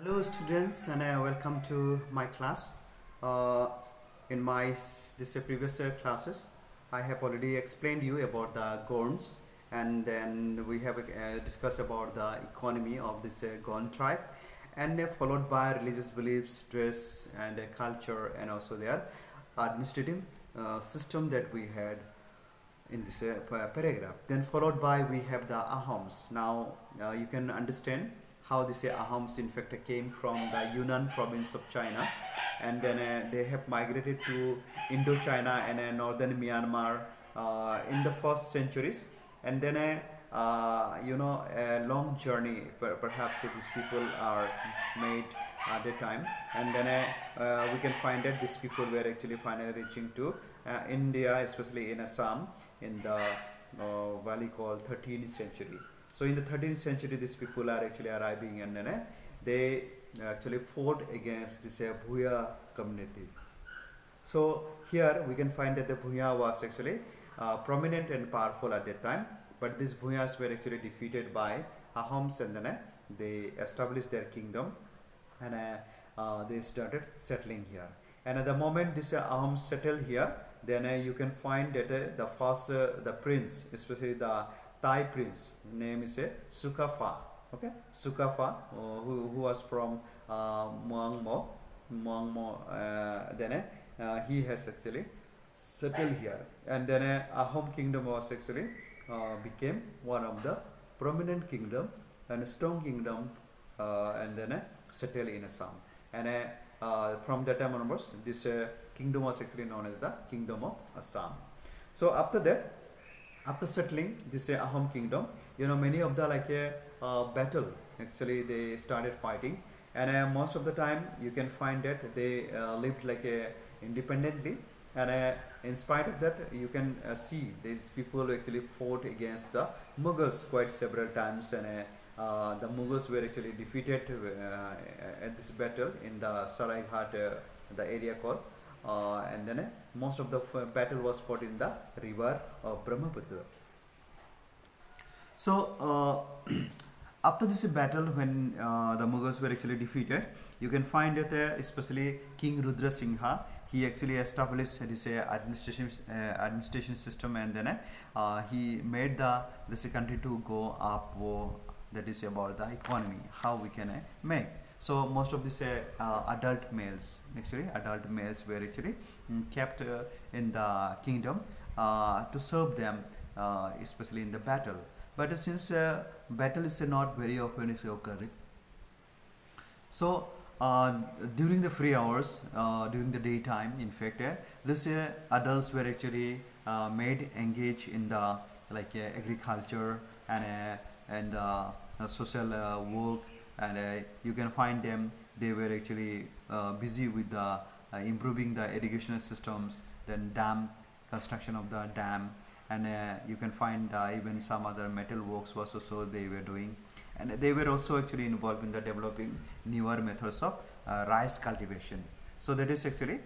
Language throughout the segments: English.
Hello students and welcome to my class. Uh, in my this previous classes, I have already explained you about the Gorns, and then we have discussed about the economy of this Gorn tribe, and followed by religious beliefs, dress, and culture, and also their administrative system that we had in this paragraph. Then followed by we have the Ahoms. Now you can understand how this Ahoms in fact came from the Yunnan province of China, and then they have migrated to Indochina and northern Myanmar in the first centuries, and then a long journey perhaps these people are made at the time, and then we can find that these people were actually finally reaching to India, especially in Assam, in the valley called 13th century. So in the 13th century, these people are actually arriving, and then they actually fought against this Bhuya community. So here we can find that the Bhuya was actually prominent and powerful at that time, but these Bhuyas were actually defeated by Ahoms, and then they established their kingdom, and they started settling here. And at the moment this Ahoms settled here, then you can find that the first the prince, especially the Thai prince, name is Sukafa. Okay, Sukafa, who was from Muangmo. Then he has actually settled here, and then Ahom kingdom was actually became one of the prominent kingdom and a strong kingdom, and then settled in Assam. And from that time onwards, this kingdom was actually known as the Kingdom of Assam. So after that, after settling this Ahom kingdom, many of the battle actually they started fighting, and most of the time you can find that they lived independently, and in spite of that you can see these people actually fought against the Mughals quite several times, and the Mughals were actually defeated at this battle in the Saraighat, the area called, and then most of the battle was fought in the river Brahmaputra. So after this battle, when the Mughals were actually defeated, you can find that especially King Rudra Singha, he actually established this administration system, and then he made this country to go up. That is about the economy, how we can make. So most of these adult males were actually kept in the kingdom to serve them, especially in the battle. But since battle is not very often is occurring, so during the free hours, during the daytime, in fact, these adults were actually made engage in the agriculture and social work, and you can find them. They were actually busy with the improving the irrigational systems, then dam construction of the dam, and you can find even some other metal works was also they were doing, and they were also actually involved in the developing newer methods of rice cultivation. So that is actually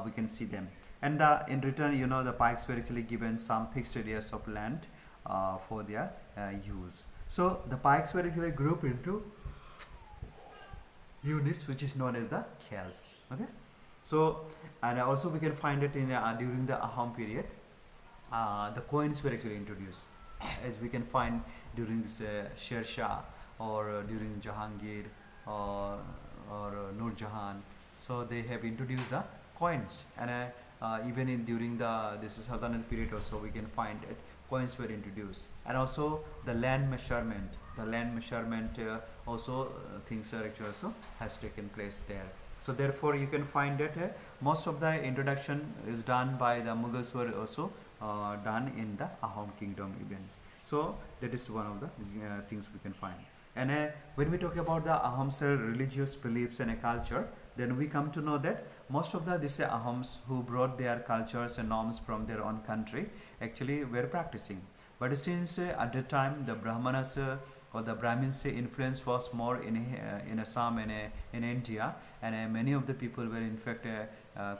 we can see them, and in return the Pikes were actually given some fixed areas of land for their use. So the Pikes were actually grouped into units which is known as the khels. Okay, so and also we can find it in during the Ahom period, the coins were actually introduced, as we can find during this Sher Shah, or during Jahangir, or Nur Jahan. So they have introduced the coins, and even in during this Sultanate period also we can find that coins were introduced, and also the land measurement. Also things are actually also has taken place there. So therefore you can find that most of the introduction is done by the Mughals were also done in the Ahom kingdom even. So that is one of the things we can find. And when we talk about the Ahoms religious beliefs and culture, then we come to know that most of these Ahoms who brought their cultures and norms from their own country actually were practicing. But since at the time the Brahmanas or the Brahmins influence was more in Assam and in India, and many of the people were in fact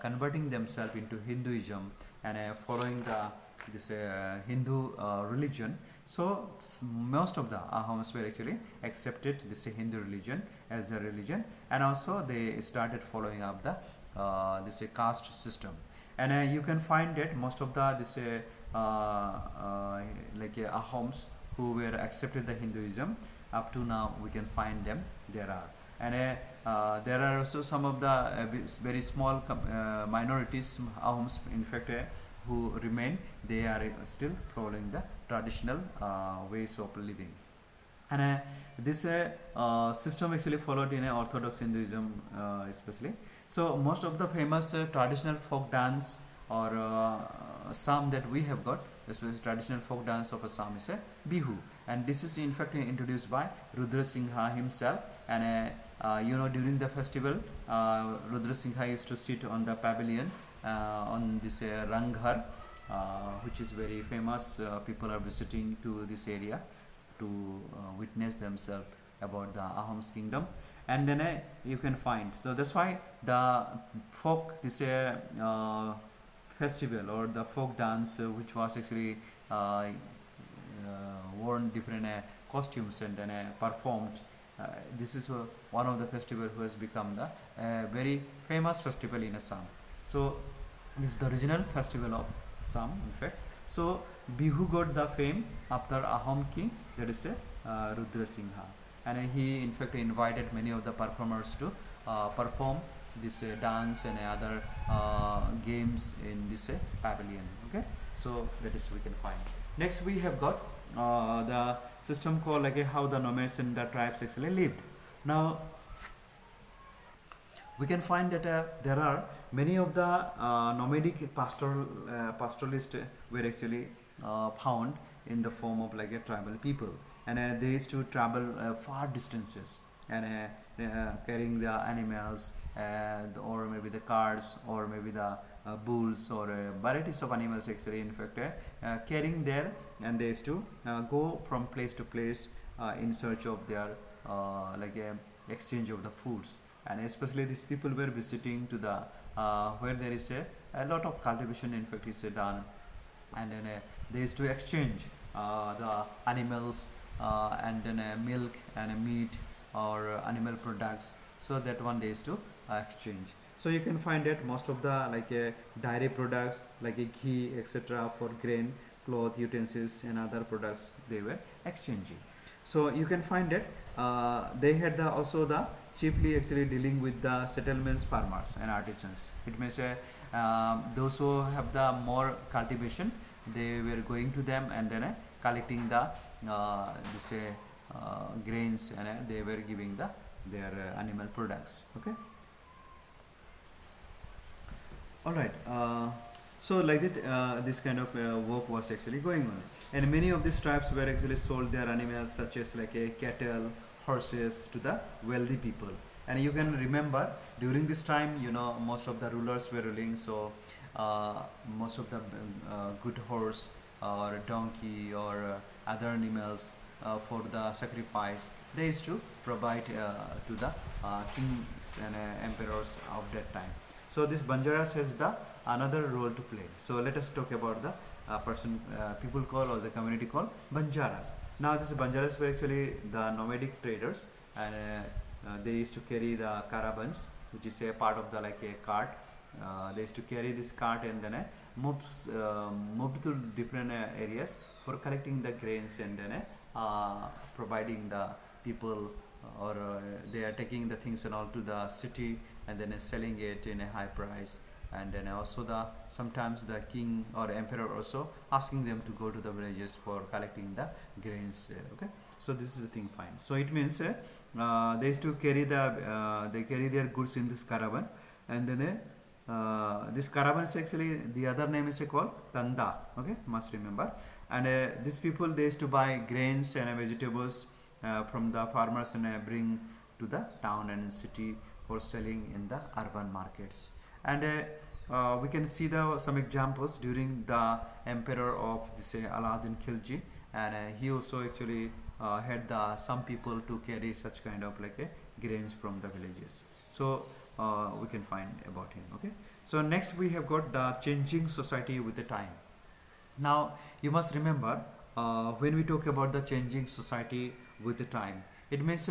converting themselves into Hinduism, and following the this Hindu religion. So most of the Ahoms were actually accepted this Hindu religion as a religion, and also they started following up the this caste system. And you can find that most of the this Ahoms who were accepted the Hinduism, up to now we can find them there are. And there are also some of the very small minorities Ahoms in fact who remain. They are still following the traditional ways of living. And this system actually followed in Orthodox Hinduism especially. So most of the famous traditional folk dance or Assam that we have got, especially traditional folk dance of Assam, is a Bihu, and this is in fact introduced by Rudra Singha himself. And during the festival, Rudra Singha used to sit on the pavilion on this Ranghar, which is very famous. People are visiting to this area to witness themselves about the Ahom's kingdom. And then you can find, so that's why the folk this festival or the folk dance which was actually worn different costumes and then performed, this is one of the festival who has become the very famous festival in Assam. So this is the original festival of Assam in fact. So Bihu got the fame after Ahom king, that is Rudra Singha, and he in fact invited many of the performers to perform this dance and other games in this pavilion. Okay, so that is we can find. Next we have got the system called how the nomads and the tribes actually lived. Now we can find that there are many of the nomadic pastoralists were actually found in the form of a tribal people, and they used to travel far distances and carrying the animals or maybe the cards or maybe the bulls or varieties of animals actually in fact carrying there, and they used to go from place to place in search of their exchange of the foods. And especially these people were visiting to the where there is a lot of cultivation in fact is done, and then they used to exchange the animals and then milk and meat or animal products, so that one day is to exchange. So you can find that most of the dairy products like ghee etc. for grain, cloth, utensils and other products they were exchanging. So you can find that they had also the chiefly actually dealing with the settlements, farmers and artisans. It means those who have the more cultivation, they were going to them and then collecting the this grains, and they were giving their animal products. Okay. All right. So like that, this kind of work was actually going on, and many of these tribes were actually sold their animals, such as cattle, horses, to the wealthy people. And you can remember during this time, most of the rulers were ruling, so most of the good horse or donkey or other animals for the sacrifice, they used to provide to the kings and emperors of that time. So this Banjaras has the another role to play. So let us talk about the people called or the community called Banjaras. Now this Banjaras were actually the nomadic traders, and they used to carry the caravans, which is a part of the a cart. They used to carry this cart and then moved to different areas for collecting the grains and then providing the people, or they are taking the things and all to the city and then selling it in a high price. And then also sometimes the king or emperor also asking them to go to the villages for collecting the grains. Okay, so this is the thing fine. So it means they used to carry they carry their goods in this caravan, and then this caravan is actually, the other name is called Tanda. Okay, must remember. And these people, they used to buy grains and vegetables from the farmers and bring to the town and city for selling in the urban markets. And we can see some examples during the emperor of this Alauddin Khilji, and he also actually had some people to carry such kind of grains from the villages. So we can find about him. Okay, so next we have got the changing society with the time. Now, you must remember when we talk about the changing society with the time, it means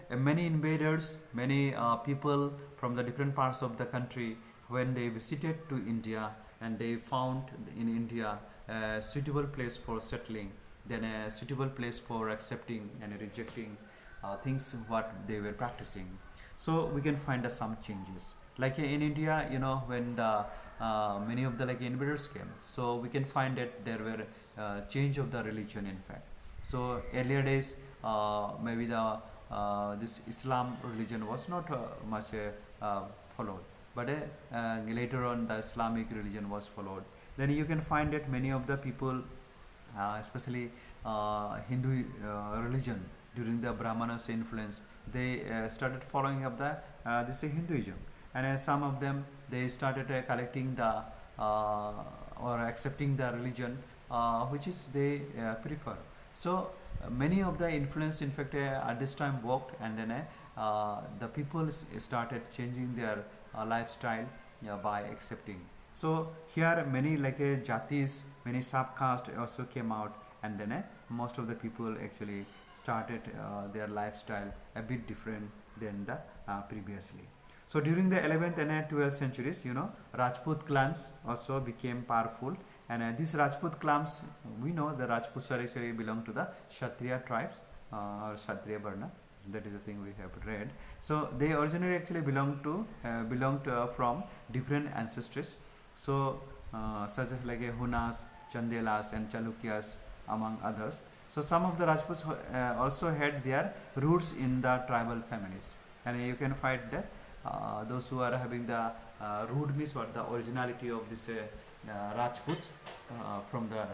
many invaders, many people from the different parts of the country, when they visited to India and they found in India a suitable place for settling, then a suitable place for accepting and rejecting things what they were practicing. So we can find some changes. Like in India, when the many of the like invaders came, so we can find that there were change of the religion in fact. So earlier days, maybe the this Islam religion was not much followed, but later on the Islamic religion was followed. Then you can find that many of the people, especially Hindu religion, during the Brahmanas influence, they started following up the this Hinduism, and some of them they started collecting the or accepting the religion which is they prefer. So many of the influence in fact at this time worked, and then the people started changing their lifestyle by accepting. So here many like jatis, many sub-caste also came out, and then most of the people actually started their lifestyle a bit different than the previously. So during the 11th and 12th centuries, Rajput clans also became powerful, and these Rajput clans, we know the Rajputs are actually belong to the Kshatriya tribes or Kshatriya Varna. That is the thing we have read. So they originally actually belonged from different ancestries. So such as like Hunas, Chandelas, and Chalukyas, among others. So some of the Rajputs also had their roots in the tribal families, and you can find that those who are having the root means what the originality of this Rajputs from the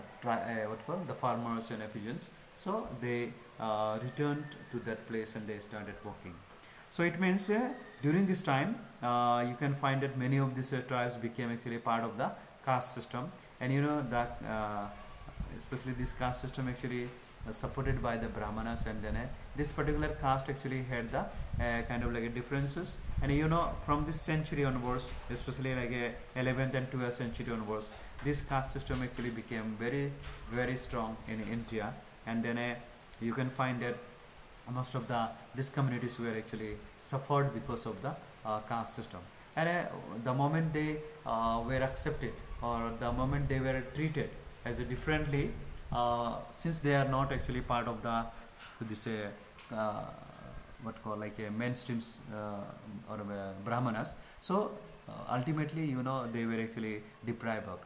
the farmers and peasants. So they returned to that place and they started working. So it means during this time you can find that many of these tribes became actually part of the caste system, and that especially this caste system actually supported by the Brahmanas, and then this particular caste actually had the kind of like differences, and from this century onwards, especially like 11th and 12th century onwards, this caste system actually became very very strong in India, and then you can find that most of these communities were actually suffered because of the caste system, and the moment they were accepted, or the moment they were treated as a differently, since they are not actually part of the this what call like a mainstream or Brahmanas, so ultimately they were actually deprived of,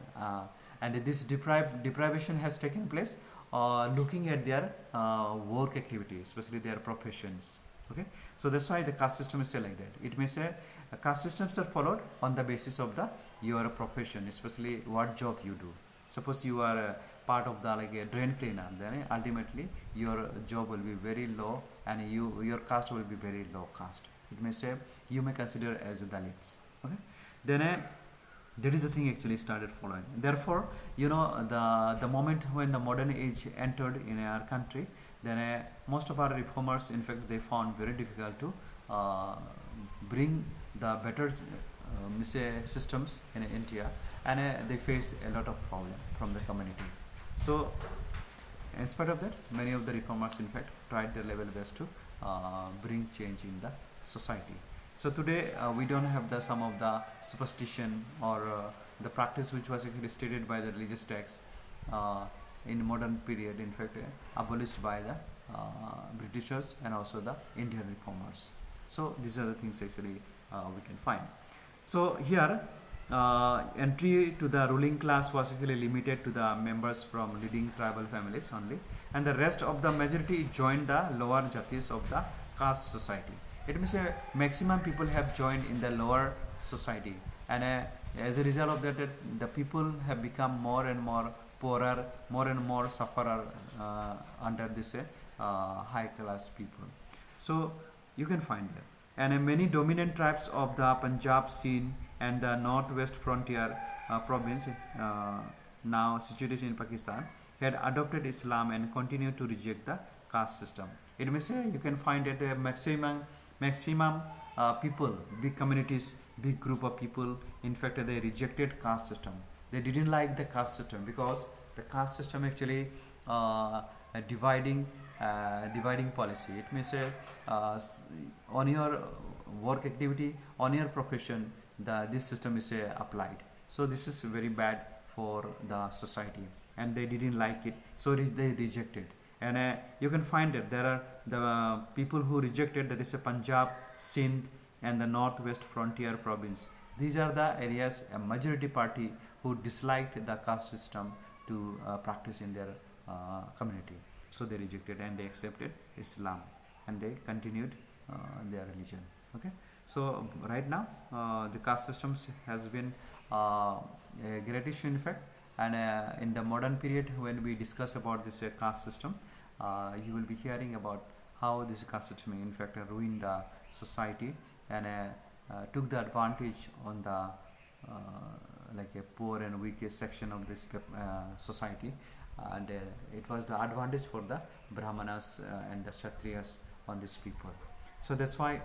and this deprivation has taken place looking at their work activity, especially their professions. Okay, so that's why the caste system is like that. It may say caste systems are followed on the basis of the your profession, especially what job you do. Suppose you are a part of the like a drain cleaner, then ultimately your job will be very low, and your caste will be very low caste. It may say you may consider as Dalits. Okay, then that is the thing actually started following. Therefore, the moment when the modern age entered in our country, then most of our reformers, in fact, they found very difficult to bring the better systems in India, and they faced a lot of problem from the community. So in spite of that, many of the reformers in fact tried their level best to bring change in the society. So today we don't have the some of the superstition or the practice which was actually stated by the religious texts in modern period, in fact abolished by the Britishers and also the Indian reformers. So these are the things actually we can find. So here entry to the ruling class was actually limited to the members from leading tribal families only, and the rest of the majority joined the lower jatis of the caste society. It means maximum people have joined in the lower society, and as a result of that, the people have become more and more poorer, more and more sufferer under this high class people. So you can find that, and many dominant tribes of the Punjab scene and the northwest frontier province now situated in Pakistan had adopted Islam and continued to reject the caste system. It means you can find that maximum people, big communities, big group of people, in fact they rejected caste system. They didn't like the caste system because The caste system actually a dividing policy. It means on your work activity, on your profession, this system is applied. So this is very bad for the society, and they didn't like it, so they rejected. And you can find it. There are the people who rejected, that is Punjab, Sindh, and the northwest frontier province. These are the areas, a majority party who disliked the caste system to practice in their community. So they rejected and they accepted Islam, and they continued their religion. Okay. So right now the caste systems has been a great issue in fact, and in the modern period when we discuss about this caste system, you will be hearing about how this caste system in fact ruined the society, and took the advantage on the like a poor and weak section of this society, and it was the advantage for the brahmanas and the kshatriyas on these people. So that's why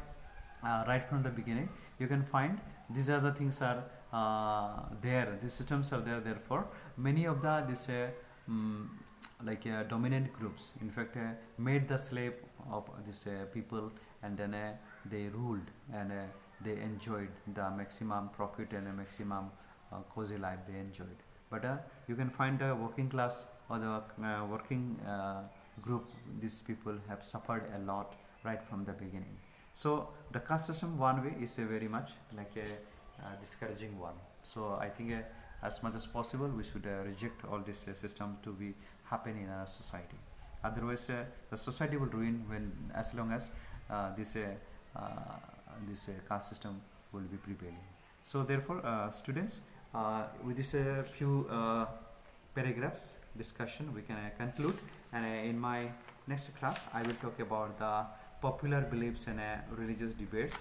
right from the beginning you can find these are the things are there, these systems are there. Therefore many of the this like dominant groups in fact made the slave of this people, and then they ruled, and they enjoyed the maximum profit and a maximum cozy life they enjoyed. But you can find the working class or the working group, these people have suffered a lot right from the beginning. So the caste system one way is a very much like a discouraging one. So I think as much as possible we should reject all this system to be happen in our society. Otherwise the society will ruin when, as long as this caste system will be prevailing. So therefore students, with this few paragraphs discussion we can conclude, and in my next class I will talk about the popular beliefs and religious debates,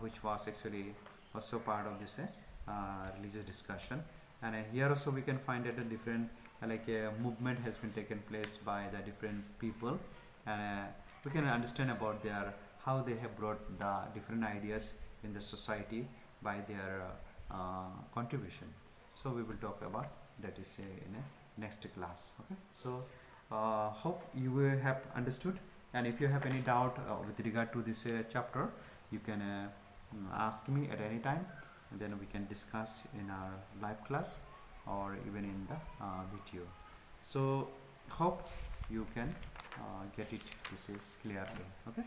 which was actually also part of this religious discussion. And here also we can find that a different like a movement has been taken place by the different people, and we can understand about their how they have brought the different ideas in the society by their contribution. So we will talk about that is in a next class. Okay. So hope you will have understood, and if you have any doubt with regard to this chapter, you can ask me at any time, and then we can discuss in our live class or even in the video. So hope you can get it, this is clearly. Okay.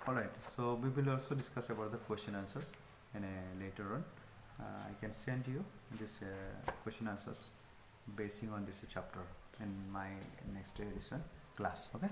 Alright, so we will also discuss about the question answers, and later on I can send you this question answers basing on this chapter in my next edition class. Okay.